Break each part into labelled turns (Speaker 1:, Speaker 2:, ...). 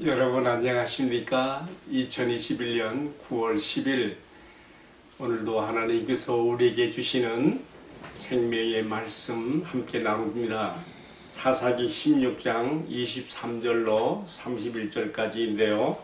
Speaker 1: 여러분 안녕하십니까? 2021년 9월 10일 오늘도 하나님께서 우리에게 주시는 생명의 말씀 함께 나눕니다. 사사기 16장 23절로 31절까지인데요.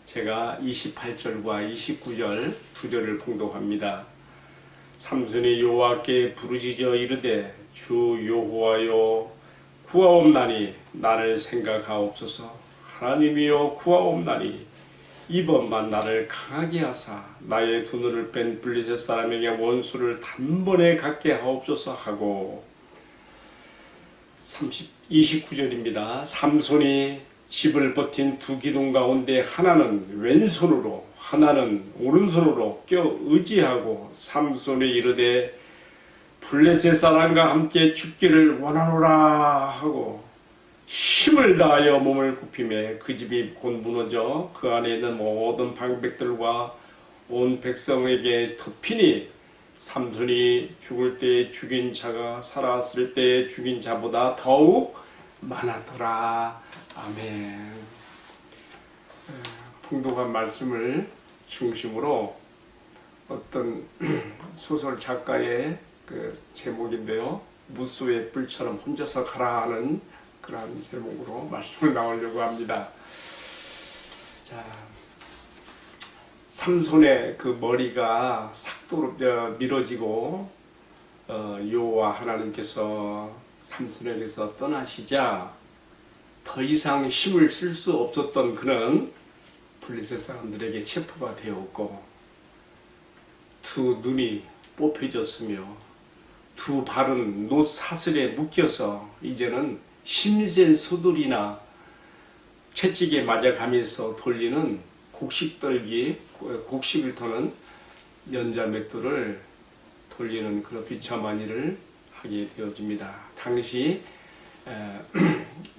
Speaker 1: 제가 28절과 29절 두 절을 봉독합니다. 삼손이 여호와께 부르짖어 이르되 주 여호와여 구하옵나니 나를 생각하옵소서. 하나님이여 구하옵나니 이번만 나를 강하게 하사 나의 두 눈을 뺀 블레셋 사람에게 원수를 단번에 갖게 하옵소서 하고 29절입니다. 삼손이 집을 버틴 두 기둥 가운데 하나는 왼손으로 하나는 오른손으로 껴 의지하고 삼손이 이르되 블레셋 사람과 함께 죽기를 원하노라 하고 힘을 다하여 몸을 굽히매 그 집이 곧 무너져 그 안에 있는 모든 방백들과 온 백성에게 덮이니 삼손이 죽을 때 죽인 자가 살았을 때 죽인 자보다 더욱 많았더라. 아멘. 풍독한 말씀을 중심으로 어떤 소설 작가의 그 제목인데요. 무수의 뿔처럼 혼자서 가라 하는 그런 제목으로 말씀을 나오려고 합니다. 자, 삼손의 그 머리가 삭도로 밀어지고 여호와 하나님께서 삼손에게서 떠나시자 더 이상 힘을 쓸 수 없었던 그는 블레셋 사람들에게 체포가 되었고 두 눈이 뽑혀졌으며 두 발은 놋 사슬에 묶여서 이제는 힘센 소들이나 채찍에 맞아가면서 돌리는 곡식을 터는 연자맷돌을 돌리는 그런 비참한 일을 하게 되어집니다. 당시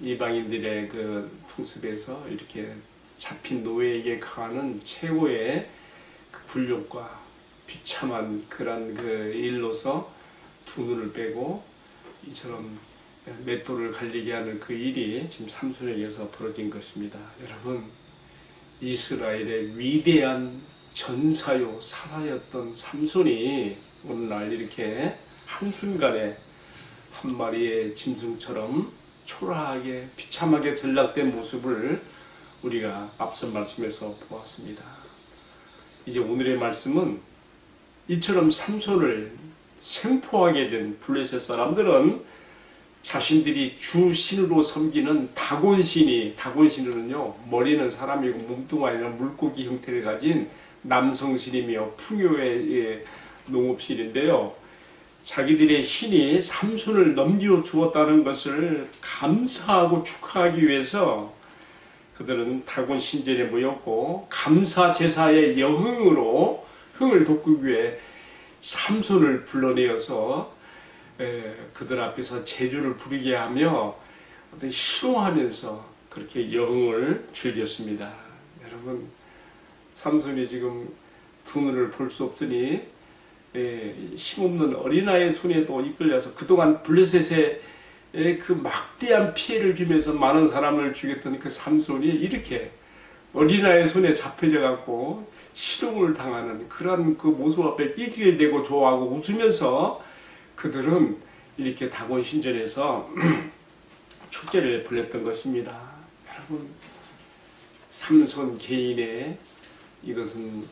Speaker 1: 이방인들의 그 풍습에서 이렇게 잡힌 노예에게 가하는 최고의 그 굴욕과 비참한 그런 그 일로서 두 눈을 빼고 이처럼 맷돌을 갈리게 하는 그 일이 지금 삼손에게서 벌어진 것입니다. 여러분, 이스라엘의 위대한 전사요 사사였던 삼손이 오늘날 이렇게 한순간에 한 마리의 짐승처럼 초라하게 비참하게 전락된 모습을 우리가 앞선 말씀에서 보았습니다. 이제 오늘의 말씀은 이처럼 삼손을 생포하게 된 블레셋 사람들은 자신들이 주신으로 섬기는 다곤신으로는요, 머리는 사람이고 몸뚱아리는 물고기 형태를 가진 남성신이며 풍요의 농업신인데요. 자기들의 신이 삼손을 넘겨 주었다는 것을 감사하고 축하하기 위해서 그들은 다곤 신전에 모였고 감사 제사의 여흥으로 흥을 돋구기 위해 삼손을 불러내어서 그들 앞에서 제주를 부리게 하며 어떤 희롱하면서 그렇게 여흥을 즐겼습니다. 여러분, 삼손이 지금 두 눈을 볼 수 없으니 힘없는 어린아이의 손에도 이끌려서 그동안 블레셋에 그 막대한 피해를 주면서 많은 사람을 죽였던 그 삼손이 이렇게 어린아이의 손에 잡혀져 갖고 희롱을 당하는 그런 그 모습 앞에 낄낄대고 좋아하고 웃으면서 그들은 이렇게 다곤 신전에서 축제를 벌였던 것입니다. 여러분, 삼손 개인의 이것은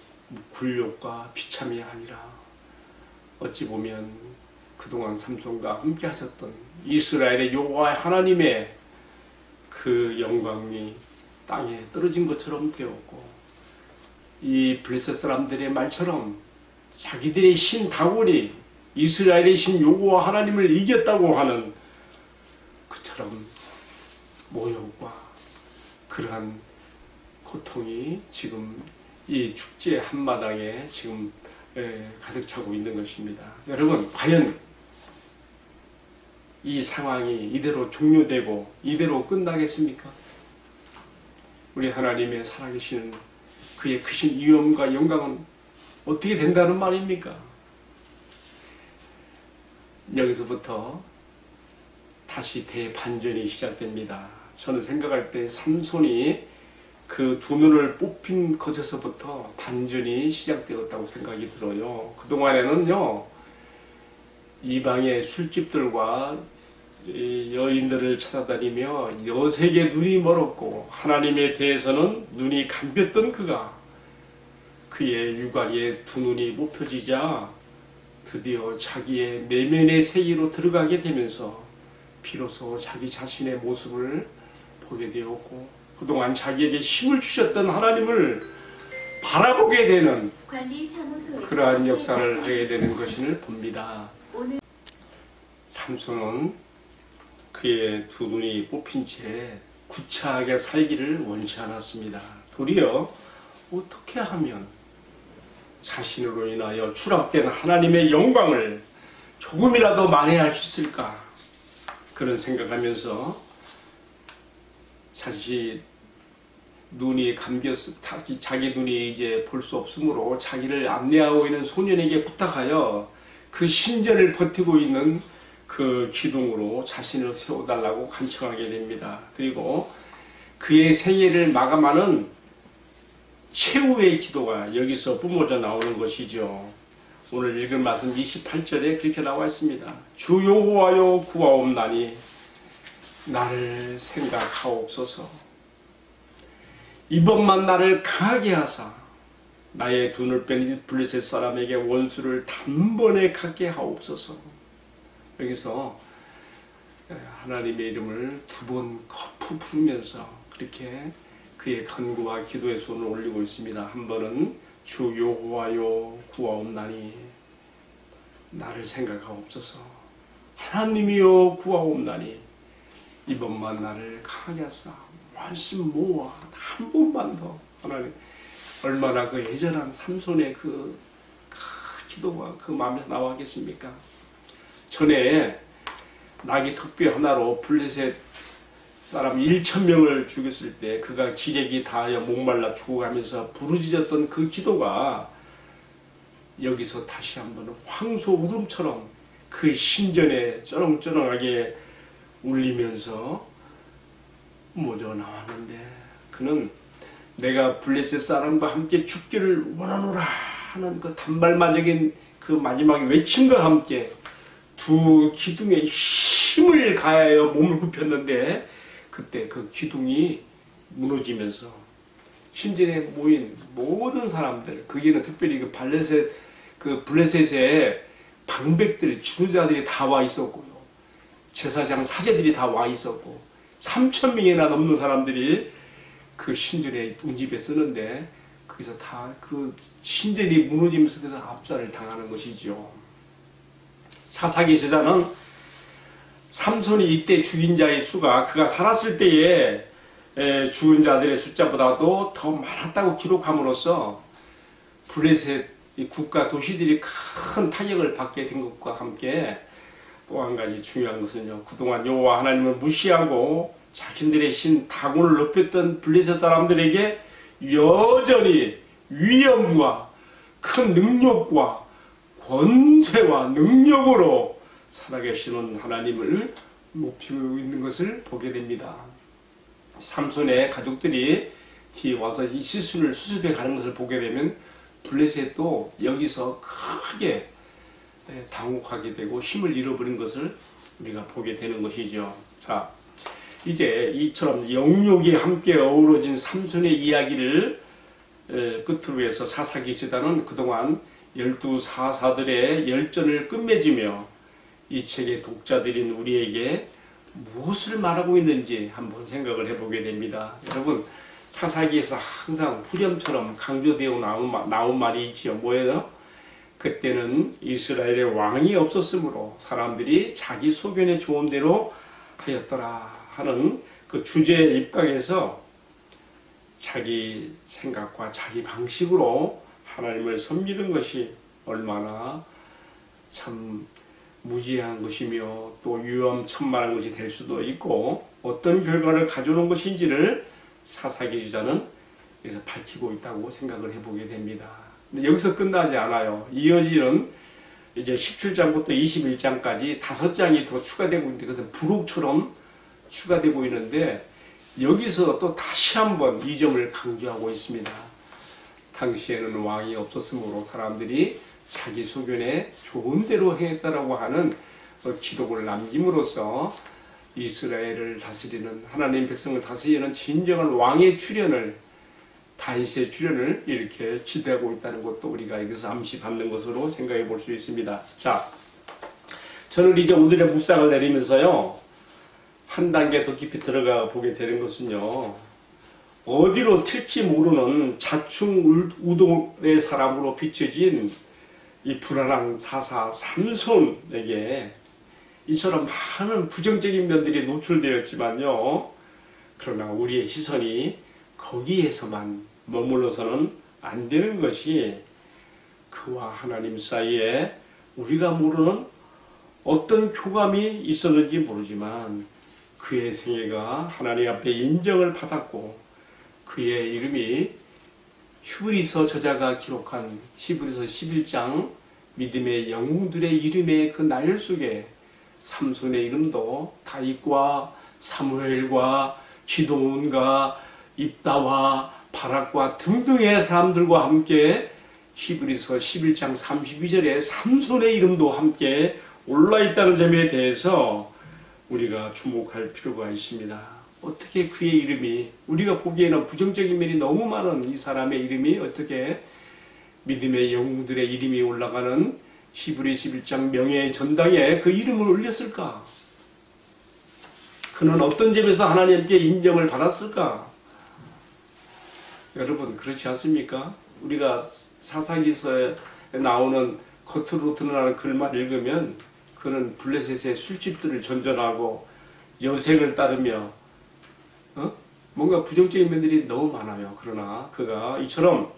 Speaker 1: 굴욕과 비참이 아니라 어찌 보면 그동안 삼손과 함께 하셨던 이스라엘의 여호와 하나님의 그 영광이 땅에 떨어진 것처럼 되었고 이 블레셋 사람들의 말처럼 자기들의 신 다곤이 이스라엘의 신 여호와 하나님을 이겼다고 하는 그처럼 모욕과 그러한 고통이 지금 이 축제 한마당에 지금 가득 차고 있는 것입니다. 여러분, 과연 이 상황이 이대로 종료되고 이대로 끝나겠습니까? 우리 하나님의 살아계시는 그의 크신 위엄과 영광은 어떻게 된다는 말입니까? 여기서부터 다시 대반전이 시작됩니다. 저는 생각할 때 삼손이 그 두 눈을 뽑힌 것에서부터 반전이 시작되었다고 생각이 들어요. 그동안에는요, 이방의 술집들과 이 여인들을 찾아다니며 여색에 눈이 멀었고 하나님에 대해서는 눈이 감겼던 그가 그의 유관에 두 눈이 뽑혀지자 드디어 자기의 내면의 세계로 들어가게 되면서 비로소 자기 자신의 모습을 보게 되었고 그동안 자기에게 힘을 주셨던 하나님을 바라보게 되는 그러한 역사를 하게 되는 것을 봅니다. 삼손은 그의 두 눈이 뽑힌 채 구차하게 살기를 원치 않았습니다. 도리어 어떻게 하면 자신으로 인하여 추락된 하나님의 영광을 조금이라도 만회할 수 있을까? 그런 생각하면서 눈이 감겼어, 자기 눈이 이제 볼 수 없으므로 자기를 안내하고 있는 소년에게 부탁하여 그 신전을 버티고 있는 그 기둥으로 자신을 세워달라고 간청하게 됩니다. 그리고 그의 생애를 마감하는 최후의 기도가 여기서 뿜어져 나오는 것이죠. 오늘 읽은 말씀 28절에 그렇게 나와 있습니다. 주 여호와여 구하옵나니 나를 생각하옵소서. 이번만 나를 강하게 하사 나의 두 눈을 뺀 블레셋 사람에게 원수를 단번에 갖게 하옵소서. 여기서 하나님의 이름을 두 번 거푸 부르면서 그렇게 그의 간구와 기도의 손을 올리고 있습니다. 한 번은 주 여호와여 구하옵나니 나를 생각하옵소서. 하나님이여 구하옵나니 이번만 나를 강하게 하사 말씀 모아 한 번만 더. 하나님 얼마나 그 애절한 삼손의 그 기도가 그 마음에서 나왔겠습니까? 전에 나귀 턱뼈 하나로 블레셋 사람 1,000명을 죽였을 때 그가 기력이 다하여 목말라 죽어가면서 부르짖었던 그 기도가 여기서 다시 한번 황소 울음처럼 그 신전에 쩌렁쩌렁하게 울리면서 모여 나왔는데 그는 내가 블레셋 사람과 함께 죽기를 원하노라 하는 그 단발마적인 그 마지막 외침과 함께 두 기둥에 힘을 가하여 몸을 굽혔는데 그때 그 기둥이 무너지면서 신전에 모인 모든 사람들, 거기는 특별히 그 블레셋의 방백들, 지도자들이 다 와 있었고요. 제사장 사제들이 다 와 있었고 3,000명이나 넘는 사람들이 그 신전에 운집에 쓰는데 거기서 다 그 신전이 무너지면서 그래서 압살을 당하는 것이죠. 사사기 저자는 삼손이 이때 죽인 자의 수가 그가 살았을 때에 죽은 자들의 숫자보다도 더 많았다고 기록함으로써 블레셋 국가 도시들이 큰 타격을 받게 된 것과 함께 또 한 가지 중요한 것은요. 그동안 여호와 하나님을 무시하고 자신들의 신 다곤을 높였던 블레셋 사람들에게 여전히 위엄과 큰 능력과 권세와 능력으로 살아계시는 하나님을 높이고 있는 것을 보게 됩니다. 삼손의 가족들이 뒤에 와서 이 시순을 수습해 가는 것을 보게 되면 블레셋도 여기서 크게 당혹하게 되고 힘을 잃어버린 것을 우리가 보게 되는 것이죠. 자, 이제 이처럼 영육이 함께 어우러진 삼손의 이야기를 끝으로 해서 사사기 저자는 그동안 12사사들의 열전을 끝맺으며 이 책의 독자들인 우리에게 무엇을 말하고 있는지 한번 생각을 해보게 됩니다. 여러분, 사사기에서 항상 후렴처럼 강조되어 나온 말이 있지요. 뭐예요? 그때는 이스라엘의 왕이 없었으므로 사람들이 자기 소견에 좋은 대로 하였더라 하는 그 주제에 입각해서 자기 생각과 자기 방식으로 하나님을 섬기는 것이 얼마나 참 무지한 것이며 또 위험천만한 것이 될 수도 있고 어떤 결과를 가져오는 것인지를 사사기 저자는 여기서 밝히고 있다고 생각을 해보게 됩니다. 근데 여기서 끝나지 않아요. 이어지는 이제 17장부터 21장까지 5장이 더 추가되고 있는데 그것은 부록처럼 추가되고 있는데 여기서 또 다시 한번 이 점을 강조하고 있습니다. 당시에는 왕이 없었으므로 사람들이 자기 소견에 좋은 대로 행했다라고 하는 기록을 남김으로써 이스라엘을 다스리는, 하나님 백성을 다스리는 진정한 왕의 출현을, 다윗의 출현을 이렇게 기대하고 있다는 것도 우리가 여기서 암시 받는 것으로 생각해 볼 수 있습니다. 자, 저는 이제 오늘의 묵상을 내리면서요, 한 단계 더 깊이 들어가 보게 되는 것은요, 어디로 튈지 모르는 자충우동의 사람으로 비춰진 이 불안한 사사 삼손에게 이처럼 많은 부정적인 면들이 노출되었지만요, 그러나 우리의 시선이 거기에서만 머물러서는 안 되는 것이, 그와 하나님 사이에 우리가 모르는 어떤 교감이 있었는지 모르지만 그의 생애가 하나님 앞에 인정을 받았고, 그의 이름이 히브리서 저자가 기록한 히브리서 11장 믿음의 영웅들의 이름의 그 날 속에 삼손의 이름도 다윗과 사무엘과 기도온과 입다와 바락과 등등의 사람들과 함께 히브리서 11장 32절에 삼손의 이름도 함께 올라있다는 점에 대해서 우리가 주목할 필요가 있습니다. 어떻게 그의 이름이, 우리가 보기에는 부정적인 면이 너무 많은 이 사람의 이름이 어떻게 믿음의 영웅들의 이름이 올라가는 히브리 11장 명예의 전당에 그 이름을 올렸을까? 그는 어떤 점에서 하나님께 인정을 받았을까? 여러분, 그렇지 않습니까? 우리가 사사기서에 나오는 겉으로 드러나는 글만 읽으면 그는 블레셋의 술집들을 전전하고 여색을 따르며 뭔가 부정적인 면들이 너무 많아요. 그러나 그가 이처럼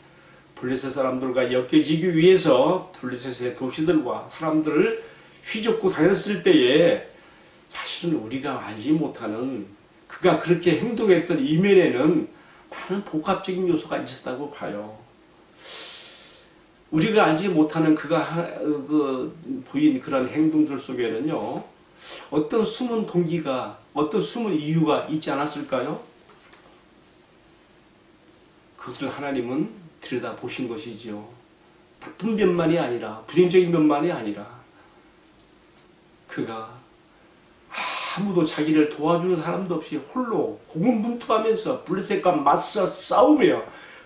Speaker 1: 블레셋 사람들과 엮여지기 위해서 블레셋의 도시들과 사람들을 휘젓고 다녔을 때에 사실은 우리가 알지 못하는, 그가 그렇게 행동했던 이면에는 많은 복합적인 요소가 있었다고 봐요. 우리가 알지 못하는 그가 보인 그런 행동들 속에는요, 어떤 숨은 동기가, 어떤 숨은 이유가 있지 않았을까요? 그것을 하나님은 들여다보신 것이지요. 나쁜 면만이 아니라, 부정적인 면만이 아니라, 그가 아무도 자기를 도와주는 사람도 없이 홀로 고군분투하면서 블레셋과 맞서 싸우며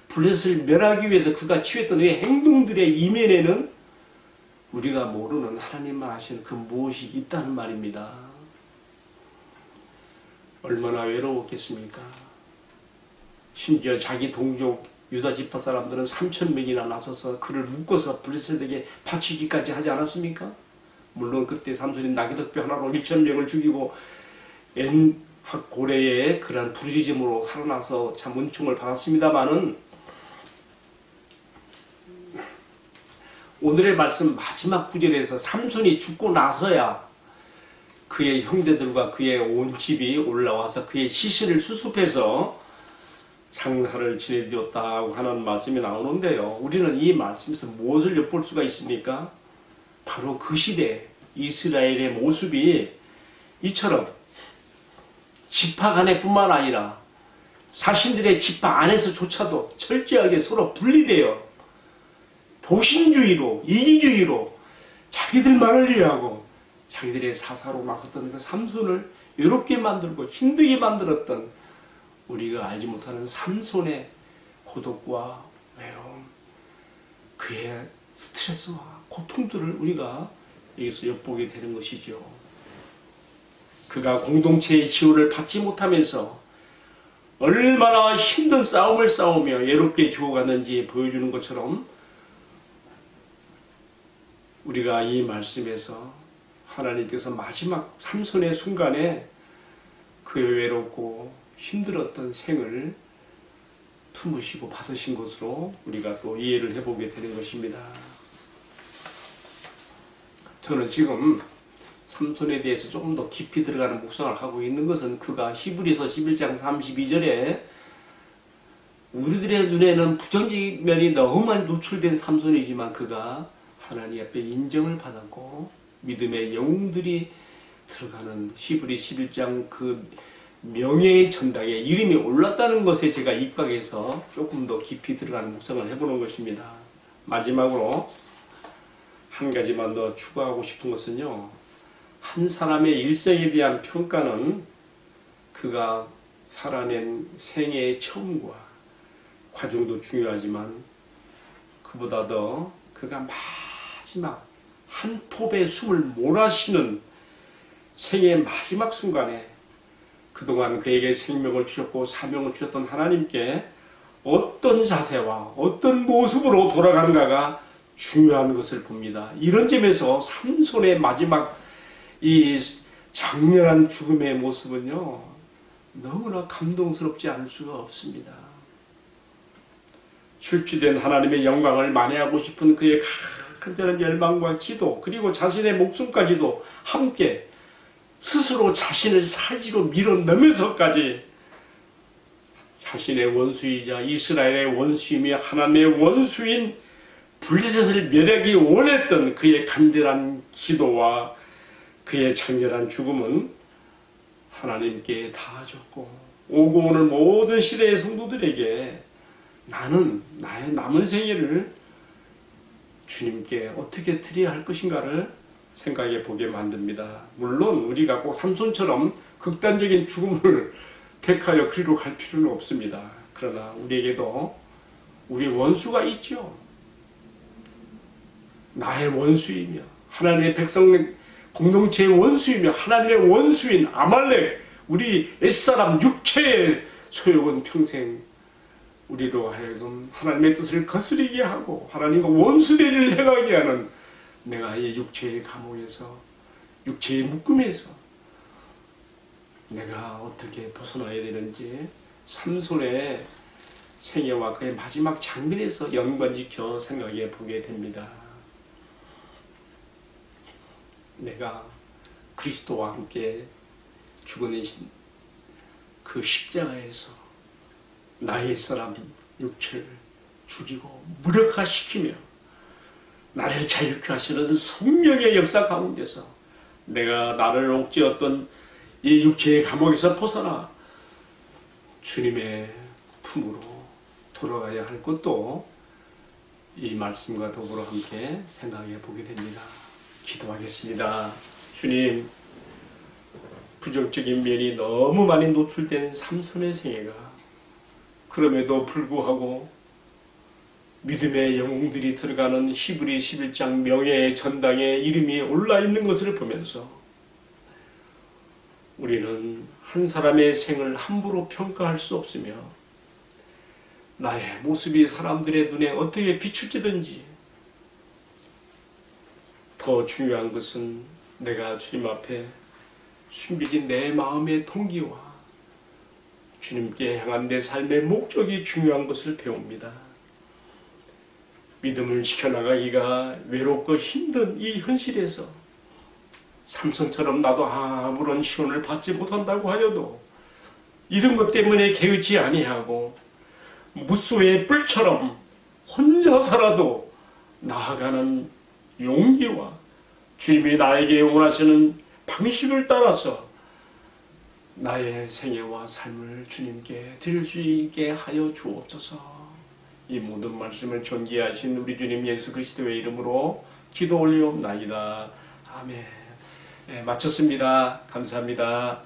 Speaker 1: 블레셋을 멸하기 위해서 그가 취했던 이 행동들의 이면에는 우리가 모르는 하나님만 아시는 그 무엇이 있다는 말입니다. 얼마나 외로웠겠습니까? 심지어 자기 동족 유다 지파 사람들은 3,000명이나 나서서 그를 묶어서 블레셋에게 바치기까지 하지 않았습니까? 물론 그때 삼손이 나귀덕배 하나로 1,000명을 죽이고 엔학 고레의 그러한 부르짖음으로 살아나서 참 은총을 받았습니다마는, 오늘의 말씀 마지막 구절에서 삼손이 죽고 나서야 그의 형제들과 그의 온 집이 올라와서 그의 시신을 수습해서 장사를 지내주었다고 하는 말씀이 나오는데요. 우리는 이 말씀에서 무엇을 엿볼 수가 있습니까? 바로 그 시대 이스라엘의 모습이 이처럼 지파 간에 뿐만 아니라 자신들의 지파 안에서조차도 철저하게 서로 분리되어 보신주의로, 이기주의로 자기들만을 위하고 자기들의 사사로 나섰던 그 삼손을 외롭게 만들고 힘들게 만들었던, 우리가 알지 못하는 삼손의 고독과 외로움, 그의 스트레스와 고통들을 우리가 여기서 엿보게 되는 것이죠. 그가 공동체의 지원을 받지 못하면서 얼마나 힘든 싸움을 싸우며 외롭게 죽어갔는지 보여주는 것처럼, 우리가 이 말씀에서 하나님께서 마지막 삼손의 순간에 그의 외롭고 힘들었던 생을 품으시고 받으신 것으로 우리가 또 이해를 해보게 되는 것입니다. 저는 지금 삼손에 대해서 조금 더 깊이 들어가는 묵상을 하고 있는 것은, 그가 히브리서 11장 32절에 우리들의 눈에는 부정적인 면이 너무 많이 노출된 삼손이지만 그가 하나님 앞에 인정을 받았고 믿음의 영웅들이 들어가는 히브리 11장 그 명예의 전당에 이름이 올랐다는 것에 제가 입각해서 조금 더 깊이 들어가는 묵상을 해보는 것입니다. 마지막으로 한 가지만 더 추가하고 싶은 것은요, 한 사람의 일생에 대한 평가는 그가 살아낸 생애의 처음과 과정도 중요하지만 그보다 더 그가 마지막 한 톱의 숨을 몰아쉬는 생애의 마지막 순간에 그동안 그에게 생명을 주셨고 사명을 주셨던 하나님께 어떤 자세와 어떤 모습으로 돌아가는가가 중요한 것을 봅니다. 이런 점에서 삼손의 마지막 이 장렬한 죽음의 모습은요, 너무나 감동스럽지 않을 수가 없습니다. 출주된 하나님의 영광을 만회하고 싶은 그의 간절한 열망과 기도, 그리고 자신의 목숨까지도 함께 스스로 자신을 사지로 밀어넣으면서까지 자신의 원수이자 이스라엘의 원수이며 하나님의 원수인 블레셋을 멸하기 원했던 그의 간절한 기도와 그의 장렬한 죽음은 하나님께 다 줬고, 오고 오는 모든 시대의 성도들에게 나는 나의 남은 생애를 주님께 어떻게 드려야 할 것인가를 생각해 보게 만듭니다. 물론 우리가 꼭 삼손처럼 극단적인 죽음을 택하여 그리로 갈 필요는 없습니다. 그러나 우리에게도 우리 원수가 있죠. 나의 원수이며 하나님의 백성 공동체의 원수이며 하나님의 원수인 아말렉, 우리 옛사람 육체의 소욕은 평생 우리로 하여금 하나님의 뜻을 거스르게 하고 하나님과 원수대를 행하게 하는 내가 이 육체의 감옥에서, 육체의 묶음에서 내가 어떻게 벗어나야 되는지 삼손의 생애와 그의 마지막 장면에서 연관지켜 생각해 보게 됩니다. 내가 그리스도와 함께 죽어낸 그 십자가에서 나의 사람 육체를 죽이고 무력화시키며 나를 자유케 하시는 성령의 역사 가운데서 내가 나를 옥죄었던 이 육체의 감옥에서 벗어나 주님의 품으로 돌아가야 할 것도 이 말씀과 더불어 함께 생각해 보게 됩니다. 기도하겠습니다. 주님, 부정적인 면이 너무 많이 노출된 삼손의 생애가 그럼에도 불구하고 믿음의 영웅들이 들어가는 히브리 11장 명예의 전당에 이름이 올라있는 것을 보면서 우리는 한 사람의 생을 함부로 평가할 수 없으며 나의 모습이 사람들의 눈에 어떻게 비추지든지 더 중요한 것은 내가 주님 앞에 숨겨진 내 마음의 동기와 주님께 향한 내 삶의 목적이 중요한 것을 배웁니다. 믿음을 지켜나가기가 외롭고 힘든 이 현실에서 삼손처럼 나도 아무런 시원을 받지 못한다고 하여도 이런 것 때문에 개의치 아니하고 무소의 뿔처럼 혼자서라도 나아가는 용기와 주님이 나에게 원하시는 방식을 따라서 나의 생애와 삶을 주님께 드릴 수 있게 하여 주옵소서. 이 모든 말씀을 존귀하신 우리 주님 예수 그리스도의 이름으로 기도 올리옵나이다. 아멘. 네, 마쳤습니다. 감사합니다.